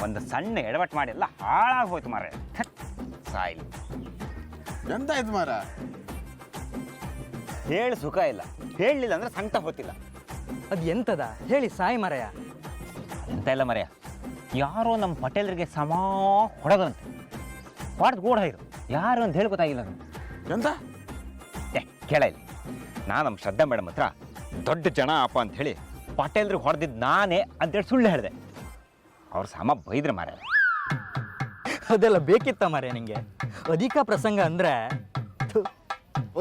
ಒಂದು ಸಣ್ಣ ಎಡವಟ್ಟು ಮಾಡಿ ಎಲ್ಲ ಹಾಳಾಗೋಯ್ತು ಮಾರೆ. ಸಾಯಿಲಿ. ಎಂತಾಯ್ತು ಮಾರ? ಹೇಳಿ ಸುಖ ಇಲ್ಲ, ಹೇಳಲಿಲ್ಲ ಅಂದ್ರೆ ಸಂಕಟ ಹೋತಿಲ್ಲ. ಅದು ಎಂತದ ಹೇಳಿ ಸಾಯಿ ಮರಯ. ಎಂತ ಇಲ್ಲ ಮರೆಯ, ಯಾರೋ ನಮ್ಮ ಪಟೇಲರಿಗೆ ಸಮ ಹೊಡೆದಂತೆ ಹೊಡೆದು ಗೋಡ ಇದು ಯಾರು ಅಂತ ಹೇಳಿ ಗೊತ್ತಾಗಿಲ್ಲ ನನಗೆ. ಎಂತ? ಕೇಳ ಇಲ್ಲಿ, ನಾನು ನಮ್ಮ ಶ್ರದ್ಧಾ ಮೇಡಮ್ ಹತ್ರ ದೊಡ್ಡ ಜನ ಅಪ್ಪ ಅಂಥೇಳಿ ಪಟೇಲ್ರಿಗೆ ಹೊಡೆದಿದ್ದು ನಾನೇ ಅಂತೇಳಿ ಸುಳ್ಳು ಹೇಳಿದೆ. ಅವ್ರು ಸಮ ಬೈದ್ರೆ ಮಾರ. ಅದೆಲ್ಲ ಬೇಕಿತ್ತ ಮರೆ ನಿಂಗೆ? ಅಧಿಕ ಪ್ರಸಂಗ ಅಂದ್ರೆ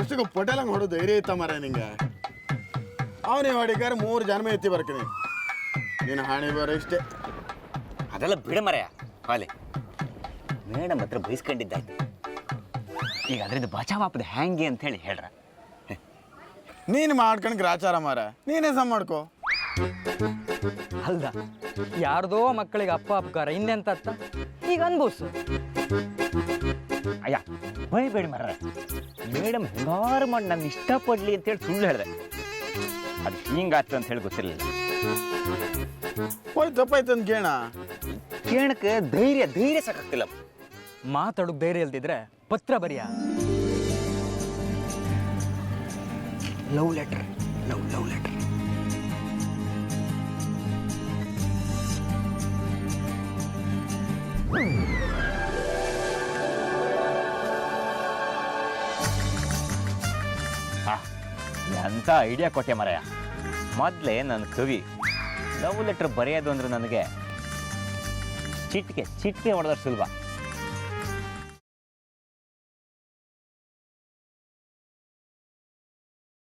ಅಷ್ಟಕ್ಕೆ ಪಟೇಲಂಗೆ ಹೊಡೋ ಧೈರ್ಯ ಇತ್ತ ಮಾರ ನಿಂಗೆ? ಅವನೇ ಹೊಡಿಕಾರ 3 ಜನ್ಮ ಎತ್ತಿ ಬರ್ತೀನಿ. ನೀನು ಹಾಣಿ ಬರೋ ಇಷ್ಟೇ. ಅದೆಲ್ಲ ಬಿಡ ಮರೆಯ ಹಾಲೆ. ಮೇಡಮ್ ಹತ್ರ ಬೈಸ್ಕೊಂಡಿದ್ದಾಯ್ತು, ಈಗ ಅದರಿಂದ ಬಚಾವಾಪದ ಹ್ಯಾಂಗೆ ಅಂತ ಹೇಳಿ ಹೇಳ್ರ. ನೀನು ಮಾಡ್ಕೊಂಡು ಗ್ರಾಚಾರ ಮಾರ, ನೀನೇ ಸಮ ಮಾಡ್ಕೋ. ಅಲ್ದ ಯಾರ್ದೋ ಮಕ್ಕಳಿಗೆ ಅಪ್ಪ ಅಪ್ಪಕಾರ ಹಿಂದೆಂತ ಅತ್ತ ಈಗ ಅನ್ಭವ್ಸು. ಅಯ್ಯ ಬೈಬೇಡಿ ಮರ, ಮೇಡಮ್ ಹೆಂಗಾರು ಮಾಡಿ ನನ್ನ ಇಷ್ಟಪಡ್ಲಿ ಅಂತೇಳಿ ಸುಳ್ಳು ಹೇಳಿದೆ. ಅದು ಹಿಂಗಾಯ್ತು ಅಂತ ಹೇಳಿ ಗೊತ್ತಿರಲಿಲ್ಲ. ಹೋಯ್ ತಪ್ಪಾಯ್ತು ಅಂತ ಕೇಳಕ್ಕೆ ಧೈರ್ಯ ಸಾಕಾಗ್ತಿಲ್ಲ. ಮಾತಾಡೋಕ್ ಧೈರ್ಯ ಇಲ್ದಿದ್ರೆ ಪತ್ರ ಬರಿಯ. Love letter, love letter. ಎಂಥ ಐಡಿಯಾ ಕೊಟ್ಟೆ ಮರೆಯ. ಮೊದಲೇ ನನ್ನ ಕವಿ ಲವ್ ಲೆಟರ್ ಬರೆಯೋದು ಅಂದ್ರೆ ನನಗೆ ಚಿಟಿಕೆ ಹೊಡೆದ್ರೆ ಸುಲಭ.